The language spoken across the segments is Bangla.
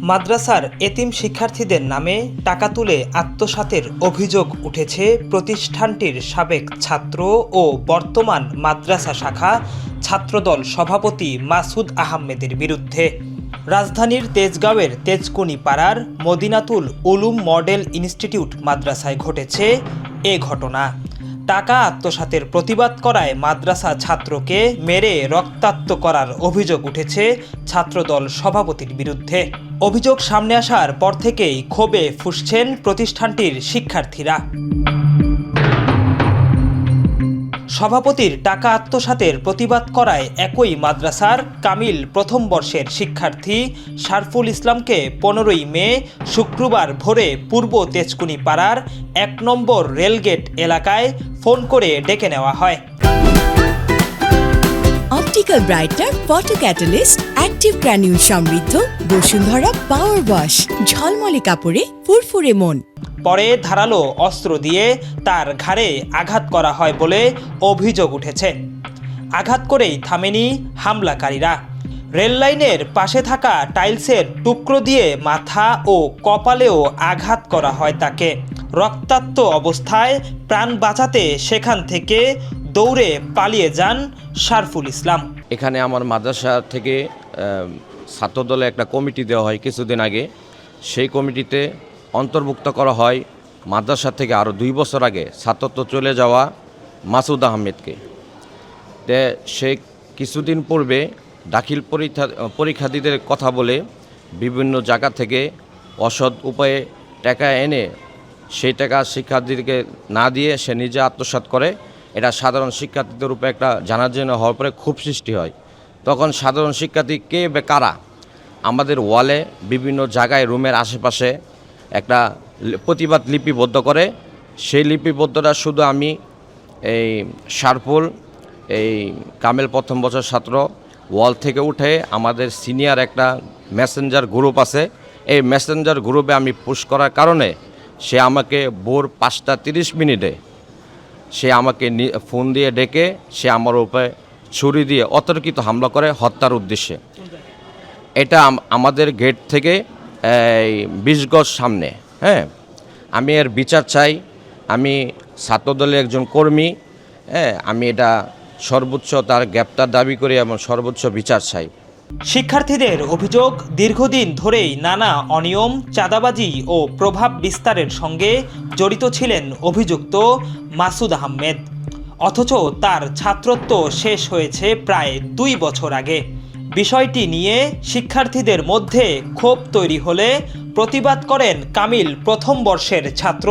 মাদ্রাসার এতিম শিক্ষার্থীদের নামে টাকা তুলে আত্মসাতের অভিযোগ উঠেছে প্রতিষ্ঠানটির সাবেক ছাত্র ও বর্তমান মাদ্রাসা শাখা ছাত্রদল সভাপতি মাসুদ আহমেদের বিরুদ্ধে। রাজধানীর তেজগাঁওয়ের তেজকুনি পাড়ার মদিনাতুল উলুম মডেল ইনস্টিটিউট মাদ্রাসায় ঘটেছে এ ঘটনা। টাকা আত্মসাতের প্রতিবাদ করায় মাদ্রাসা ছাত্রকে মেরে রক্তাক্ত করার অভিযোগ উঠেছে ছাত্রদল সভাপতির বিরুদ্ধে। অভিযোগ সামনে আসার পর থেকেই ক্ষোভে ফুঁসছেন প্রতিষ্ঠানটির শিক্ষার্থীরা। সভাপতির টাকা আত্মসাতের প্রতিবাদ করায় একই মাদ্রাসার কামিল প্রথম বর্ষের শিক্ষার্থী শারফুল ইসলামকে 15ই মে শুক্রবার ভোরে পূর্ব তেজকুনি পাড়ার 1 নম্বর রেলগেট এলাকায় ফোন করে ডেকে নেওয়া হয়। Optical brighter photo catalyst active granule সমৃদ্ধ বসুন্ধরা পাওয়ার ওয়াশ, ঝলমলে কাপড়ে ফুরফুরে মন। পরে ধারালো অস্ত্র দিয়ে তার ঘাড়ে আঘাত করা হয় বলে অভিযোগ উঠেছে। আঘাত করেই থামেনি হামলাকারীরা। রেল লাইনের পাশে থাকা টাইলসের টুকরো দিয়ে মাথা ও কপালেও আঘাত করা হয় তাকে। রক্তাক্ত অবস্থায় প্রাণ বাঁচাতে সেখান থেকে দৌড়ে পালিয়ে যান শারফুল ইসলাম। এখানে আমার মাদ্রাসা থেকে ছাত্রদলে একটা কমিটি দেওয়া হয় কিছুদিন আগে। সেই কমিটিতে অন্তর্ভুক্ত করা হয় মাদ্রাসা থেকে আরও 2 বছর আগে ছাত্রত্ব চলে যাওয়া মাসুদ আহমেদকে। সে কিছুদিন পূর্বে দাখিল পরীক্ষার্থীদের কথা বলে বিভিন্ন জায়গা থেকে অসৎ উপায়ে টাকা এনে সেই টাকা শিক্ষার্থীদেরকে না দিয়ে সে নিজে আত্মসাৎ করে। এটা সাধারণ শিক্ষার্থীদের উপরে একটা জানাজানি হওয়ার পরে ক্ষোভ সৃষ্টি হয়। তখন সাধারণ শিক্ষার্থী কে বা কারা আমাদের ওয়ালে বিভিন্ন জায়গায় রুমের আশেপাশে একটা প্রতিবাদ লিপিবদ্ধ করে। সেই লিপিবদ্ধটা শুধু আমি এই শারফুল এই কামেল প্রথম বছর ছাত্র ওয়াল থেকে উঠে আমাদের সিনিয়র একটা মেসেঞ্জার গ্রুপ আছে, এই মেসেঞ্জার গ্রুপে আমি পুশ করার কারণে সে আমাকে ভোর 5টা 30 মিনিটে সে আমাকে ফোন দিয়ে ডেকে সে আমার উপরে ছুরি দিয়ে অতর্কিত হামলা করে হত্যার উদ্দেশ্যে। এটা আমাদের গেট থেকে 20 গজ সামনে। হ্যাঁ, আমি এর বিচার চাই। আমি ছাত্রদলের একজন কর্মী। হ্যাঁ, আমি এটা সর্বোচ্চ তার গ্রেপ্তার দাবি করি এবং সর্বোচ্চ বিচার চাই। শিক্ষার্থীদের অভিযোগ, দীর্ঘদিন ধরেই নানা অনিয়ম, চাঁদাবাজি ও প্রভাব বিস্তারের সঙ্গে জড়িত ছিলেন অভিযুক্ত মাসুদ আহমেদ। অথচ তার ছাত্রত্ব শেষ হয়েছে প্রায় 2 বছর আগে। বিষয়টি নিয়ে শিক্ষার্থীদের মধ্যে ক্ষোভ তৈরি হলে প্রতিবাদ করেন কামিল প্রথম বর্ষের ছাত্র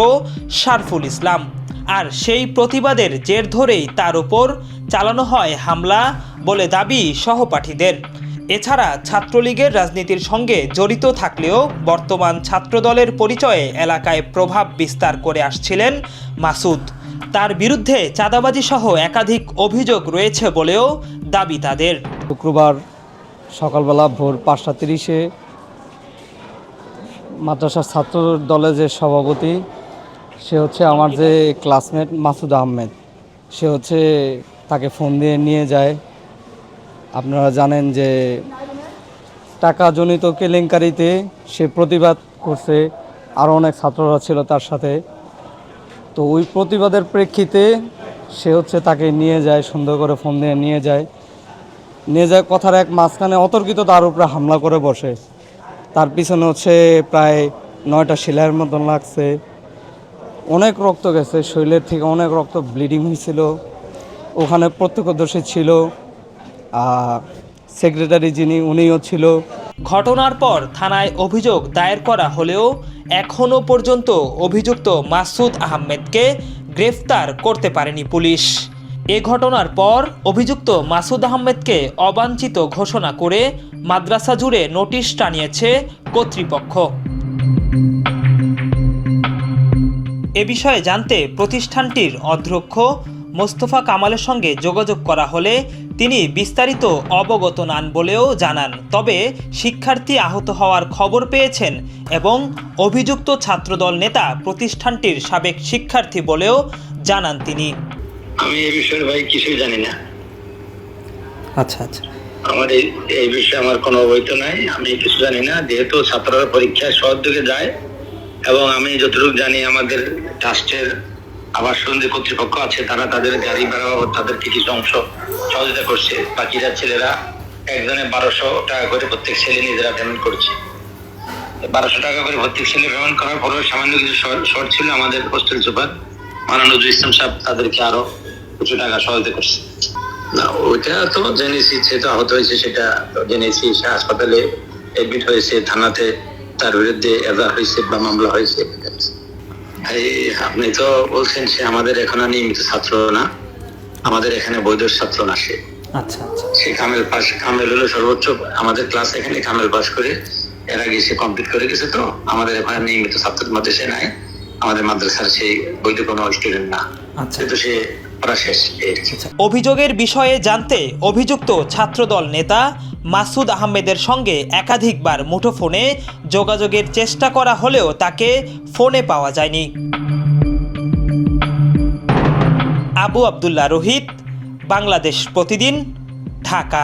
শারফুল ইসলাম। আর সেই প্রতিবাদের জের ধরেই তার উপর চালানো হয় হামলা বলে দাবি সহপাঠীদের। এছাড়া ছাত্রলীগের রাজনীতির সঙ্গে জড়িত থাকলেও বর্তমান ছাত্রদলের পরিচয়ে এলাকায় প্রভাব বিস্তার করে আসছিলেন মাসুদ। তার বিরুদ্ধে চাঁদাবাজি সহ একাধিক অভিযোগ রয়েছে বলেও দাবি তাদের। শুক্রবার সকালবেলা ভোর 5টা 30-এ মাদ্রাসার ছাত্র দলের যে সভাপতি সে হচ্ছে আমার যে ক্লাসমেট মাসুদ আহমেদ, সে হচ্ছে তাকে ফোন দিয়ে নিয়ে যায়। আপনারা জানেন যে টাকাজনিত কেলেঙ্কারিতে সে প্রতিবাদ করছে, আরও অনেক ছাত্ররা ছিল তার সাথে। তো ওই প্রতিবাদের প্রেক্ষিতে সে হচ্ছে তাকে নিয়ে যায়, সুন্দর করে ফোন দিয়ে নিয়ে যায় কথার এক মাঝখানে অতর্কিত তার উপরে হামলা করে বসে। তার পিছনে হচ্ছে প্রায় 9টা সেলাইয়ের মতন লাগছে, অনেক রক্ত গেছে, শরীরের থেকে অনেক রক্ত ব্লিডিং হয়েছিল। ওখানে প্রত্যক্ষদর্শী ছিল, সেক্রেটারি যিনি উনিও ছিল। ঘটনার পর থানায় অভিযোগ দায়ের করা হলেও এখনও পর্যন্ত অভিযুক্ত মাসুদ আহমেদকে গ্রেফতার করতে পারেনি পুলিশ। এ ঘটনার পর অভিযুক্ত মাসুদ আহমেদকে অবাঞ্ছিত ঘোষণা করে মাদ্রাসা জুড়ে নোটিশ টানিয়েছে কর্তৃপক্ষ। এ বিষয়ে জানতে প্রতিষ্ঠানটির অধ্যক্ষ মোস্তফা কামালের সঙ্গে যোগাযোগ করা হলে তিনি বিস্তারিত অবগত নন বলেও জানান। তবে শিক্ষার্থী আহত হওয়ার খবর পেয়েছেন এবং অভিযুক্ত ছাত্রদল নেতা প্রতিষ্ঠানটির সাবেক শিক্ষার্থী বলেও জানান তিনি। আমি এই বিষয়ে ভাই কিছুই জানি না। আচ্ছা। আমার এই বিষয়ে আমার কোনো অবহিত নাই, আমি কিছু জানি না। যেহেতু ছাত্ররা পরীক্ষায় সহযোগে যায় এবং আমি যতটুকু জানি আমাদের ট্রাস্টের আবাসন যে কর্তৃপক্ষ আছে তারা তাদের গাড়ি ভাড়া বাবদ তাদেরকে কিছু অংশ সহযোগিতা করছে। বাকিরা ছেলেরা একজনে 1200 টাকা করে প্রত্যেক ছেলে নিজেরা পেমেন্ট করছে। 1200 টাকা করে প্রত্যেক ছেলে পেমেন্ট করার পরেও সামান্য কিছু শর্ট ছিল। আমাদের হোস্টেল সুপার মাননীয় নজরুল ইসলাম সাহেব তাদেরকে আরো কিছু টাকা সহযোগিতা করছে। না ওইটা তো জেনেছি, সে তো আহত হয়েছে সেটা জেনেছি। সে হাসপাতালে এডমিট হয়েছে, থানাতে তার বিরুদ্ধে এজাহার হয়েছে বা মামলা হয়েছে। এই আপনি তো বলছেন সে আমাদের এখানে নিয়মিত ছাত্র না, আমাদের এখানে বৈধ ছাত্র না। সে আচ্ছা আচ্ছা, সে কামেল হলো সর্বোচ্চ আমাদের ক্লাস এখানে কামেল পাস করে এর আগে সে কমপ্লিট করে গেছে। তো আমাদের এখানে নিয়মিত ছাত্রের মধ্যে সে নাই, আমাদের মাদ্রাসার সেই বৈধ কোনো স্টুডেন্ট না। আচ্ছা। কিন্তু সে পড়া শেষ। অভিযোগের বিষয়ে জানতে অভিযুক্ত ছাত্রদল নেতা মাসুদ আহমেদের সঙ্গে একাধিকবার মুঠোফোনে যোগাযোগের চেষ্টা করা হলেও তাকে ফোনে পাওয়া যায়নি। আবু আবদুল্লাহ রোহিত, বাংলাদেশ প্রতিদিন, ঢাকা।